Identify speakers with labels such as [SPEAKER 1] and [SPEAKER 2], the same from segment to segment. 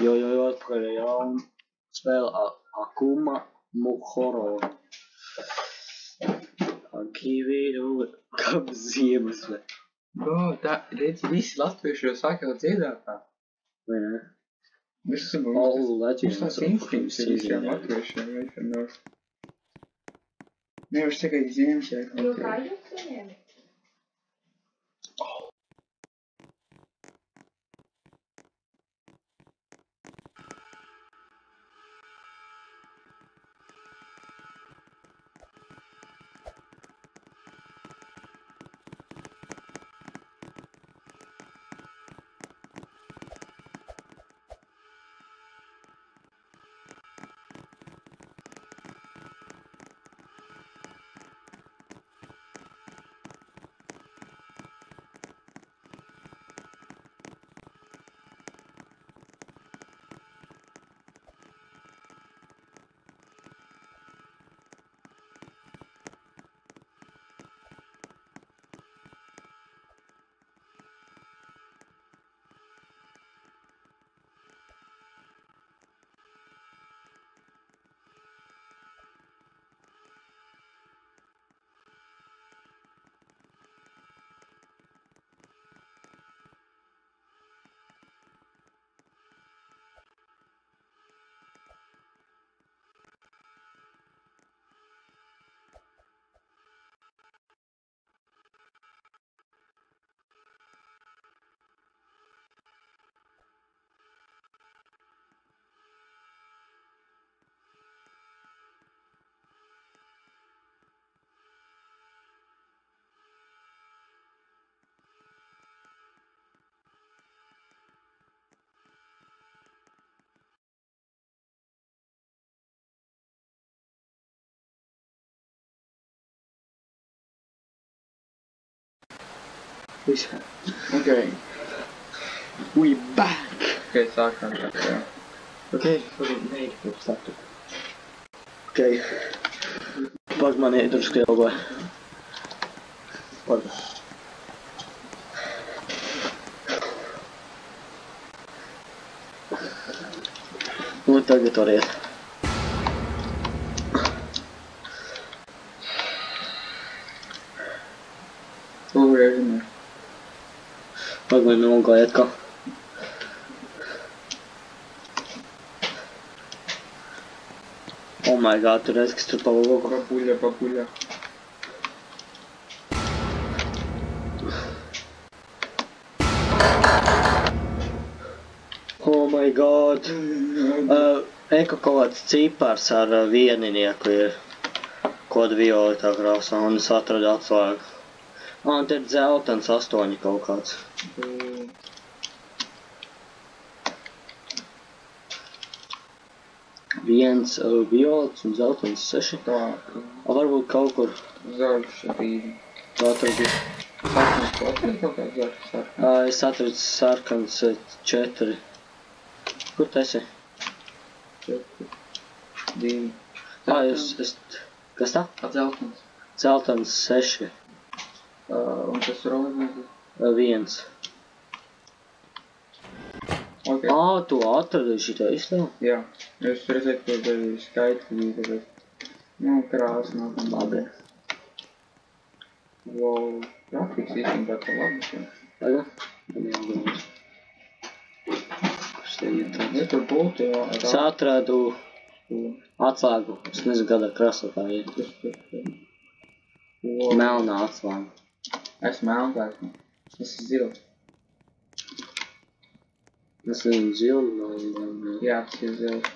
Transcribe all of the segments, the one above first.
[SPEAKER 1] Jo, atpakaļ ar jaunu spēli Akuma Muhoro. Akiviru, kam ziemas, vai?
[SPEAKER 2] Bro, tā, redzi, visi latvieši jau sāk jau dziedāt tā.
[SPEAKER 1] Vai ne?
[SPEAKER 2] Viss ir
[SPEAKER 1] All
[SPEAKER 2] mums
[SPEAKER 1] legends
[SPEAKER 2] tāds instinkts ir visiem latviešiem, veicinās. Nevar tikai Ziemassvētku.
[SPEAKER 3] Jo kā jūs saņēmat?
[SPEAKER 1] Visu.
[SPEAKER 2] Okay.
[SPEAKER 1] We back!
[SPEAKER 2] Okay, sākam tā, jā.
[SPEAKER 1] Okay, make it start. Okay. Pag man drusku ilgo. Pag. Nu tagad variet.
[SPEAKER 2] Uzreizinē.
[SPEAKER 1] Pag man nogāja atkal. Oh my god, tu redz, kas tur pa logu.
[SPEAKER 2] Papuļa.
[SPEAKER 1] Oh my god. Eko kaut kāds cipars ar vieninieku ir. Koda violetā krāsā, un es atradu atslēgu. Un te ir dzeltens 8 kaut kāds. Viens violets un dzeltens 6.
[SPEAKER 2] Tā.
[SPEAKER 1] Varbūt kaut kur.
[SPEAKER 2] Zaļš arī.
[SPEAKER 1] Tu atradi.
[SPEAKER 2] Sarkans kaut kāds zaļš sarkans.
[SPEAKER 1] Es atradu sarkans 4. Kur tu esi?
[SPEAKER 2] 4. 2.
[SPEAKER 1] Kas tā?
[SPEAKER 2] Dzeltens.
[SPEAKER 1] Dzeltens 6.
[SPEAKER 2] Un tas rozes?
[SPEAKER 1] 1.
[SPEAKER 2] Okay.
[SPEAKER 1] Tu atradi šitā izstāvu?
[SPEAKER 2] Jā. Es redzēju, ka tev skaitļi, tāpēc, krāsa nav tam labi. Wow, grafiks īstenībā tā labi.
[SPEAKER 1] Aga? Man jāgādās. Kurš te ir tāds?
[SPEAKER 2] Ja tur būtu, jā.
[SPEAKER 1] Es atradu atslēgu. Es nezinu, kādā krāsā tā ir. Melnā atslēga.
[SPEAKER 2] Es melnās. Es zils.
[SPEAKER 1] Es nezinu, zili.
[SPEAKER 2] Jā, tas ir zils.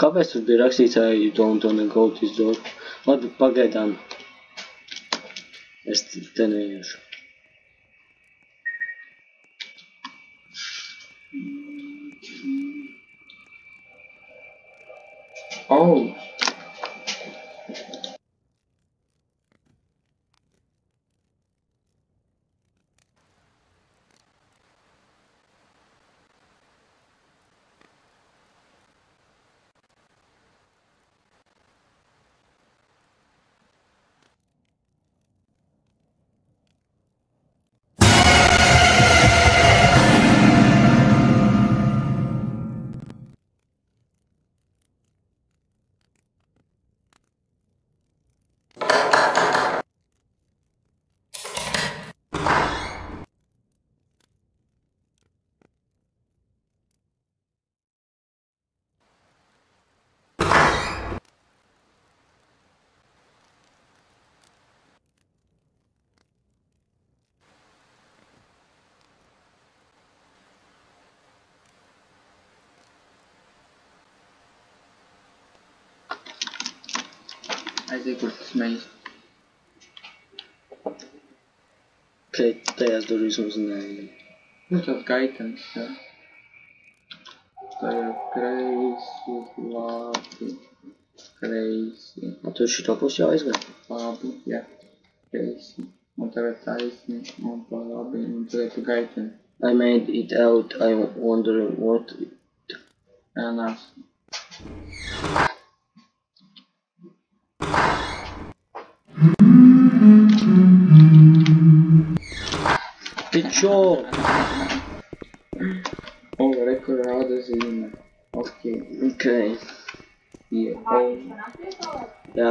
[SPEAKER 1] Kāpēc tur bija rakstīts, you don't wanna go to this door? Labi, pagaidām. Es te neiešu.
[SPEAKER 2] Oh! Aiziet, kur tas meiz.
[SPEAKER 1] Ok, tajās durvīs mums neejam.
[SPEAKER 2] Nu, tāds gaitens, jā. Tagad kreisi, labi. Kreisi.
[SPEAKER 1] Un tu šito pusi jau aizgāji?
[SPEAKER 2] Labi, jā. Kreisi. Un tagad taisni, un pa labi, un tagad tu gaiteni.
[SPEAKER 1] I made it out, I'm wondering what it...
[SPEAKER 2] Jā, nāc.
[SPEAKER 1] Ты чё?
[SPEAKER 2] O, reku rāda zīme. Ok.
[SPEAKER 1] Ok.
[SPEAKER 2] Yeah. O.
[SPEAKER 1] Jā.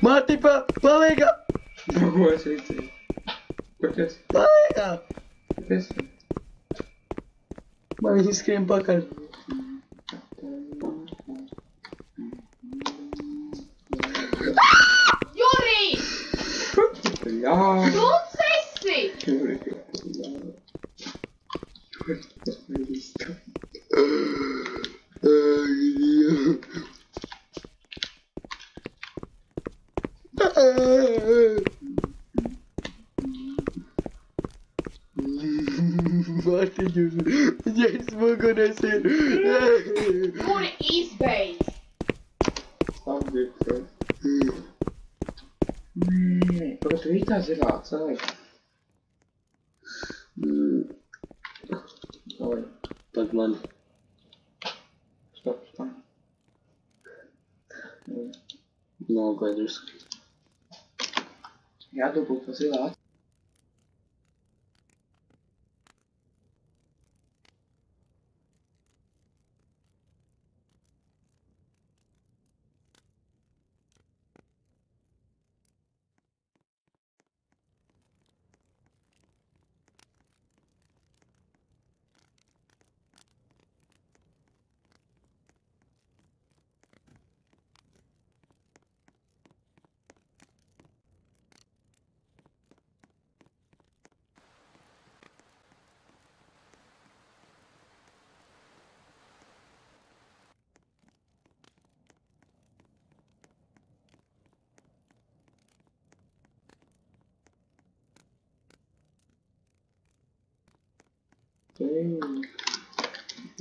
[SPEAKER 1] Mārti, palīgā!
[SPEAKER 2] Ko es rīcēju? Kur tu esi?
[SPEAKER 1] Palīgā!
[SPEAKER 2] Kur tu esi?
[SPEAKER 1] Man viņi skrien pakaļ.
[SPEAKER 3] Jurij!
[SPEAKER 2] Jā!
[SPEAKER 3] Lūdzu, esi!
[SPEAKER 2] Juri, jā. Juri, tas man izskap.
[SPEAKER 1] Mārti, viņa izmugunēs ir.
[SPEAKER 3] Juri, izbeidz!
[SPEAKER 2] Stabdīt, Pagad, tu ir tā zilā cilvēka? Davai.
[SPEAKER 1] Pag man.
[SPEAKER 2] Stop, stop.
[SPEAKER 1] Nav gaidrs.
[SPEAKER 2] Jādabūt tā zilā.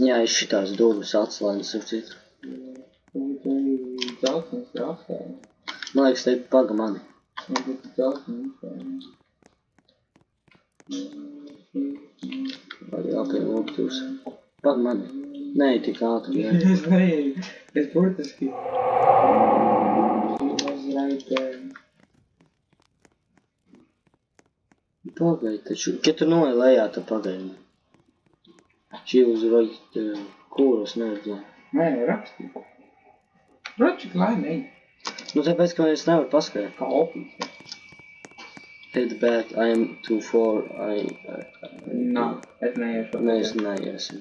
[SPEAKER 1] Jā, es šitās durvis atslēgas ar citu.
[SPEAKER 2] Tu ir dzeltens jāstāja.
[SPEAKER 1] Man liekas, te paga mani.
[SPEAKER 2] Man būtu dzeltens
[SPEAKER 1] Vai jāpielūgtūs. Paga mani. Nē, tik ātri, jā.
[SPEAKER 2] Es neeju. Es burtiski. Uzraitē.
[SPEAKER 1] Pagaid, taču, kad tu noej lejā, tad pagaidi. Šī uzraid, kūras neredzē.
[SPEAKER 2] Nē, rakstīt. Ročik, lai neej.
[SPEAKER 1] Nu, tāpēc, ka es nevaru paskaidrot.
[SPEAKER 2] Kā opīs.
[SPEAKER 1] Head back, I am too far,
[SPEAKER 2] Nā, es neiešu.
[SPEAKER 1] Nē, es neiesim.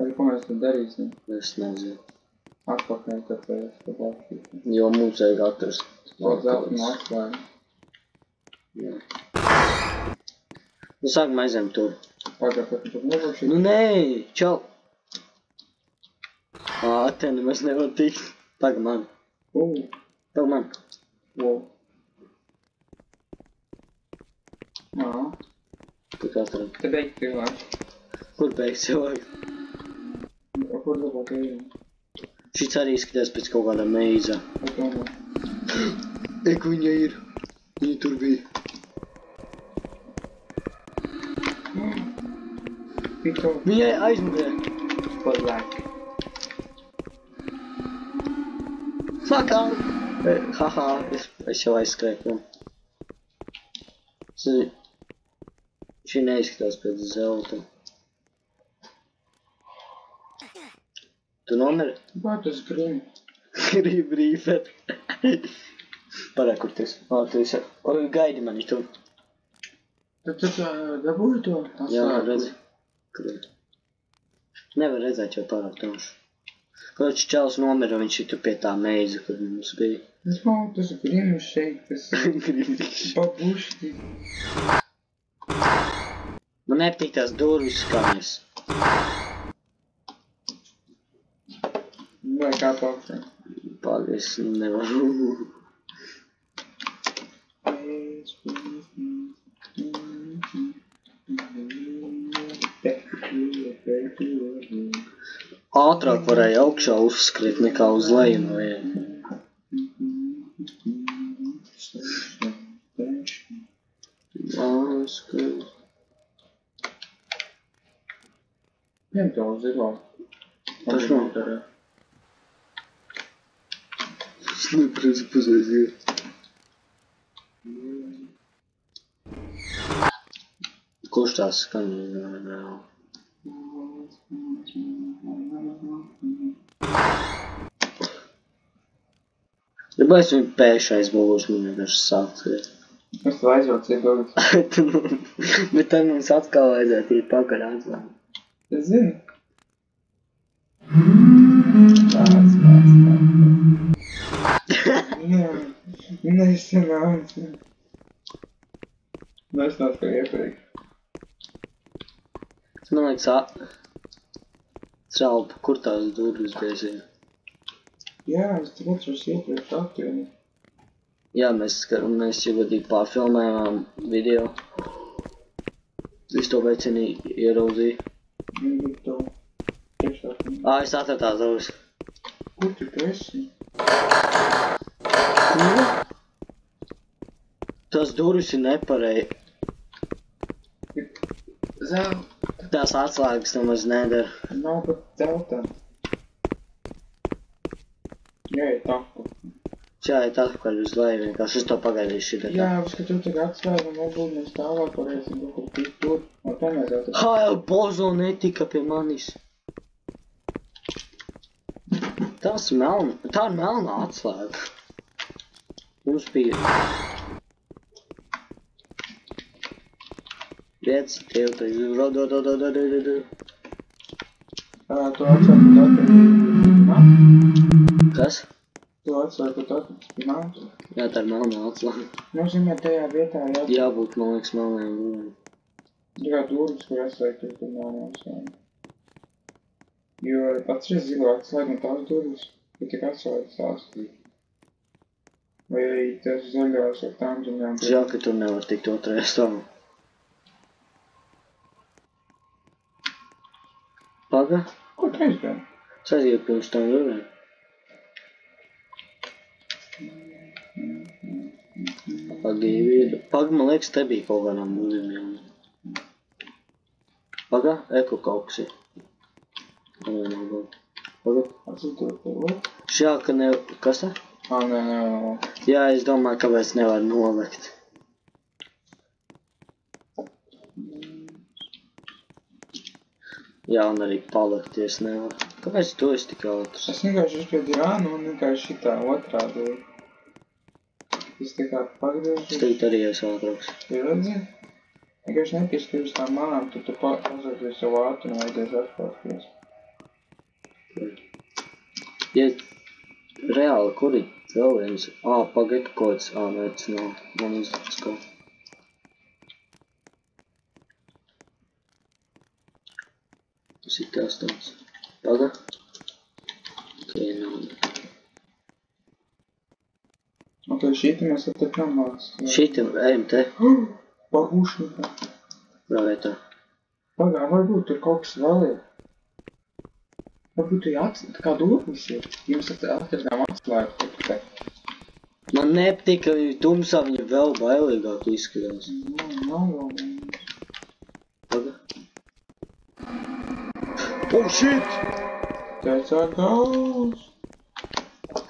[SPEAKER 2] Arī ko mēs tad darīsim?
[SPEAKER 1] Es nezinu.
[SPEAKER 2] Atpakaļ, tāpēc, ka rakstīt.
[SPEAKER 1] Jo mums vajag atrast.
[SPEAKER 2] To zeltenu atklāju.
[SPEAKER 1] Jā. Nu, sākam aizem tur.
[SPEAKER 2] Pagad, ka tu nevaši.
[SPEAKER 1] Nu, nē, čau. Te nemaz nevar tikt. Paga man. Paga man.
[SPEAKER 2] Jā.
[SPEAKER 1] Tu kā tur?
[SPEAKER 2] Te beigt cilvēks.
[SPEAKER 1] Kur beigt cilvēku?
[SPEAKER 2] Kur dabūt ejam?
[SPEAKER 1] Šits arī skatās pēc kaut kāda meiza.
[SPEAKER 2] Ko domā?
[SPEAKER 1] Eku viņa ir. Viņa tur bija.
[SPEAKER 2] Piko.
[SPEAKER 1] Viņai aizmugurē.
[SPEAKER 2] Podlāk.
[SPEAKER 1] Fakā! Haha, es jau aizskrēju prom. Šī neizskatās pēc zelta. Tu nomeri?
[SPEAKER 2] Bātas grīni.
[SPEAKER 1] Grib rīfēt. Parā, kur tu esi? Tu esi. Gaidi mani tu.
[SPEAKER 2] Tad tu dabūji to?
[SPEAKER 1] Jā, redzi. Kur ir? Nevar redzēt jau pārāk taušu. Kroči čels nomira, viņš ir tur pie tā meiza, kur mums bija.
[SPEAKER 2] Es māju, tas grīni šeit, tas pabušķi.
[SPEAKER 1] Man nepatīk tās durvis, kā mēs.
[SPEAKER 2] Vai kā paukstē.
[SPEAKER 1] Pag, es nevaru. Ātrāk varēja augšā uzskriet nekā uz leju no viena.
[SPEAKER 2] Ņem to zilā.
[SPEAKER 1] Tas nav. Es neprezi pazaiziet. Kurš tās skaņa? Gribēs viņu pēšais būs, man vienkārši sāksies.
[SPEAKER 2] Es to aizvācu iedodas.
[SPEAKER 1] Bet tad mums atkal vajadzētu iet pakaļ atslēgt.
[SPEAKER 2] Es zinu. Nesanāca. Nesanāca kā iepriekš.
[SPEAKER 1] Man liekas, Traupa, kur tās durvis bēzina?
[SPEAKER 2] Jā, es te atceros iepriekš aktīvi.
[SPEAKER 1] Jā, mēs jau vadīgi pārfilmējām video. Es to veicini ieraudzīju.
[SPEAKER 2] Bet to priekšākam.
[SPEAKER 1] Es atradu tās durvis.
[SPEAKER 2] Kur tu esi?
[SPEAKER 1] Tas durvis ir nepareizi.
[SPEAKER 2] Zel.
[SPEAKER 1] Tās atslēgas nemaz nedara.
[SPEAKER 2] Nav pat zeltā. Jā, ir taku.
[SPEAKER 1] Čā ir atpakaļ uz leju vienkārši. Es to pagaidīšu šitā.
[SPEAKER 2] Jā, ka tu tagad atslēgu un varbūt mēs tālāk varēsim kaut kur tikt tur. Un to mēs atrast.
[SPEAKER 1] Jau Bozo netika pie manis. Tā ir melnā atslēga. Mums bija... Viens, tiltais, rodo.
[SPEAKER 2] Tu atslēgu tātad.
[SPEAKER 1] Kas?
[SPEAKER 2] Tu atslēgu tātad spinātu.
[SPEAKER 1] Jā, tā ir melnā atslēga.
[SPEAKER 2] Nozīmē tajā vietā
[SPEAKER 1] Jābūt, man liekas, melnējām durvīm.
[SPEAKER 2] Jā, durvis, kur atslēgt, tur nav jāsēm. Jo atceries zilo atslēgu un tās durvis, ka tik atslēgas tās. Vai tas zaļās ar tām ziņām.
[SPEAKER 1] Žēl, ka tur nevar tikt otrajā stāvā. Paga?
[SPEAKER 2] Ko tu aizgāji?
[SPEAKER 1] Es aizgāju pirms tam durvīm. Paga, man liekas, te bija kaut kādām durvīm. Paga, eko kaut kas ir. Paga.
[SPEAKER 2] Atzītot tev.
[SPEAKER 1] Žēl, ka ne... Kas tā?
[SPEAKER 2] Nē.
[SPEAKER 1] Jā, es domāju, kāpēc nevar nolikt. Jā, un arī palikties nevar. Kāpēc tu esi tik ātrs?
[SPEAKER 2] Es vienkārši uzspiedi rānu un vienkārši šitā otrā dūri. Es tā kā pagriežu.
[SPEAKER 1] Es tagad arī esmu ātrāks.
[SPEAKER 2] Ir redzi? Vienkārši nepieskaries tām manām, tad tu pasaucies savu ātru un vajadzēs atpārties.
[SPEAKER 1] Ja reāli, kur ir vēl viens? Pagaid kods. Nē, tas nav. Man izdevies kaut. Tas ir kas tāds. Paga. Nav.
[SPEAKER 2] Ok, šīti mēs attekam māc.
[SPEAKER 1] Šīti, ejam te.
[SPEAKER 2] Pagūšnikā.
[SPEAKER 1] Pravē tā.
[SPEAKER 2] Pagā, varbūt tur kaut kas vēl ir. Varbūt tu kā durvis ir. Jums atradām atslēgu tikai.
[SPEAKER 1] Man nepatika, tumsā viņa vēl bailīgāk izskatās.
[SPEAKER 2] Nav vēl.
[SPEAKER 1] Paga. Oh, shit!
[SPEAKER 2] Teicā gals.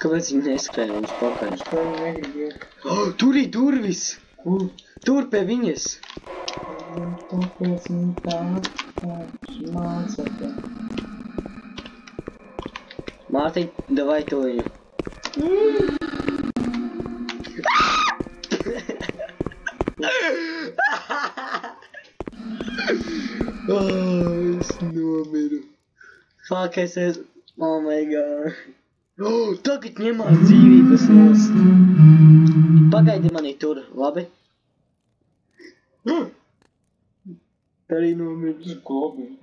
[SPEAKER 1] Kāpēc viņi neskrēja mums pakaļ?
[SPEAKER 2] Es kā viņi negrib iet.
[SPEAKER 1] Tur ir durvis!
[SPEAKER 2] Kur?
[SPEAKER 1] Tur pie viņas!
[SPEAKER 2] Tāpēc viņi tā mācata.
[SPEAKER 1] Mārtiņ, davai to viņu. Es nomiru. Fuck, oh my god. Tagad ņemās dzīvības nost. Pagaidi mani tur, labi? Arī nomiru.
[SPEAKER 2] Tas ir goblins.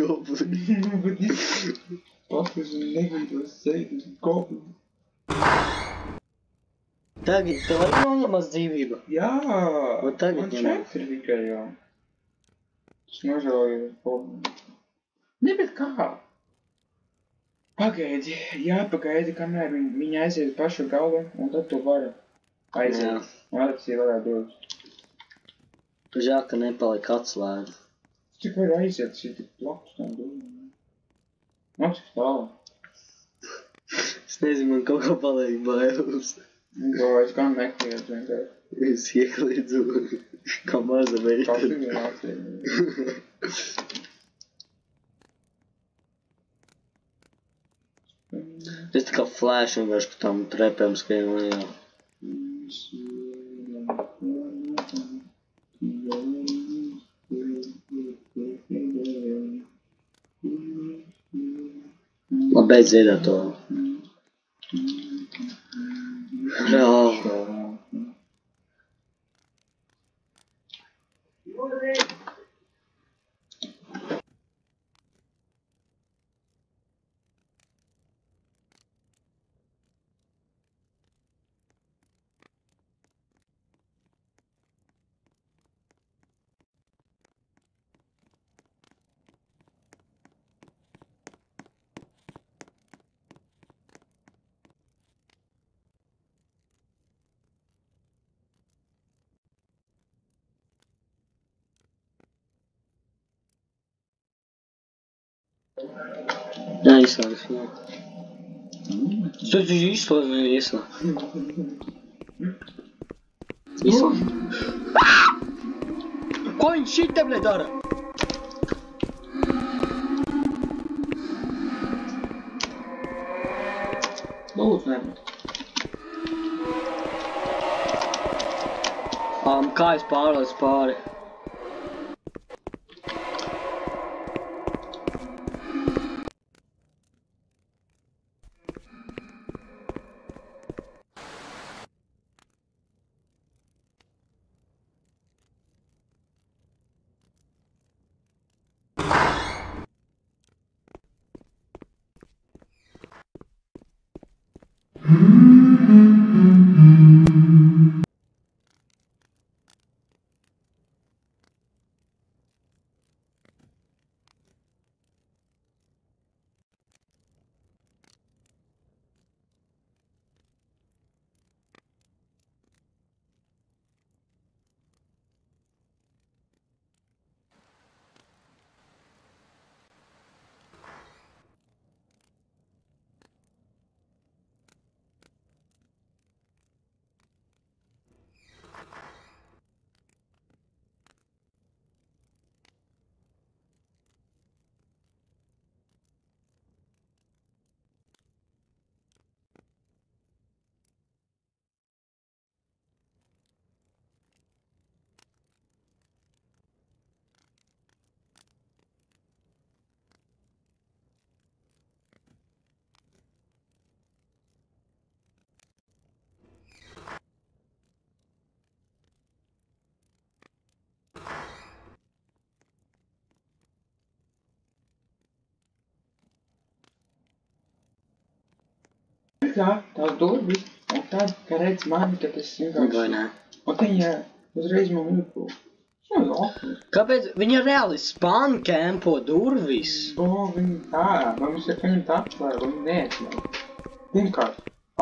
[SPEAKER 1] Goblins.
[SPEAKER 2] Bet paskas viņi negribas sevi.
[SPEAKER 1] Tagad tev arī noņemās dzīvība.
[SPEAKER 2] Jā,
[SPEAKER 1] Un tagad
[SPEAKER 2] man
[SPEAKER 1] ņemam.
[SPEAKER 2] šeit ir tikai jau. Tas nožēloju. Ne, bet kā? Pagaidi, jāpagaidi, kamēr viņi aiziet pašu galvu, un tad tu vari aiziet. Un tad viņi varētu dot.
[SPEAKER 1] Žēl, ka nepalika atslēga.
[SPEAKER 2] Cik var aiziet, šī tik plakus tam domā. Man cik tālāk.
[SPEAKER 1] Es nezinu, man kaut kā paliek bailes.
[SPEAKER 2] To es gan nekliedzu vienkārši.
[SPEAKER 1] Es iekliedzu, kā maza
[SPEAKER 2] Kā
[SPEAKER 1] meitene.
[SPEAKER 2] simulācija.
[SPEAKER 1] Es tā kā flash vienkārši pa tam trepēm skrienu lejā. Labi, beidz dziedāt to. Reāli. Jā, izslēgas, jā. Es taču izslēgu, nevi ieslēgu. Izslēgu. Ko viņš šitam nedara?
[SPEAKER 2] Lūdzu, nebūt.
[SPEAKER 1] Kā es pārlaidu pāri?
[SPEAKER 2] Tā, tās durvis, un tad, kad redz mani, tad es vienkārši...
[SPEAKER 1] Vai nē?
[SPEAKER 2] Un viņa uzreiz man uzbrūk. Tas nav labi.
[SPEAKER 1] Kāpēc? Viņa reāli spawn campo durvis.
[SPEAKER 2] Viņi tā, mums ir viņam tā atslēga, viņi neatslēga. Pirmkārt,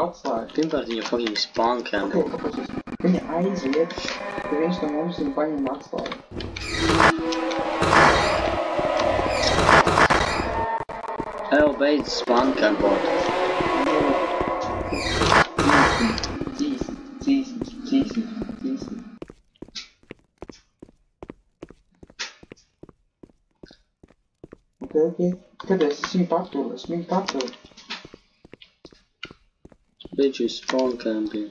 [SPEAKER 2] atslēga.
[SPEAKER 1] Pirmkārt, viņa fucking spawn campo.
[SPEAKER 2] Kāpēc es? Viņa aiziet, ka viens no mums ir paņem atslēgu.
[SPEAKER 1] Evo, beidz spawn campo.
[SPEAKER 2] Cīsim. Ok. Kad es viņu paturu?
[SPEAKER 1] Beidz jūs spawn campi.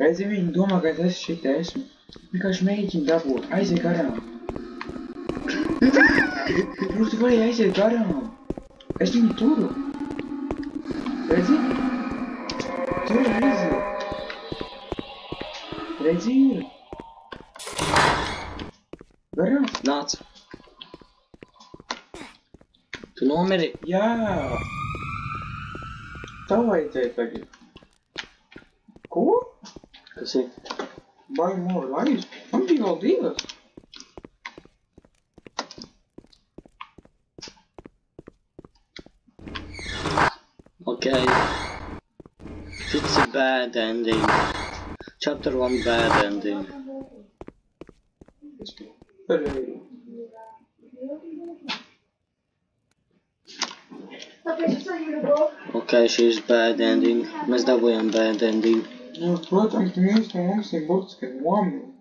[SPEAKER 2] Redzi, viņi domā, ka es šeit esmu. Vienkārši mēģini dabūt, aiziet garām. Jūs tu vari aiziet garām. Es viņu turu. Redzi? Tur aiziet. Redzi? Garām?
[SPEAKER 1] Nāc. Tu nomiri?
[SPEAKER 2] Jā. Tā vajadzēja tagad. Ko?
[SPEAKER 1] Kas ir?
[SPEAKER 2] Buy more lives? Man bija vēl divas.
[SPEAKER 1] Okay. It's a bad ending. Chapter 1 bad ending.
[SPEAKER 2] Pareizi.
[SPEAKER 1] Okay, she's bad ending. Mēs dabūjām bad ending.
[SPEAKER 2] Nu, protams, neviens no mums ir burtiski nomirst.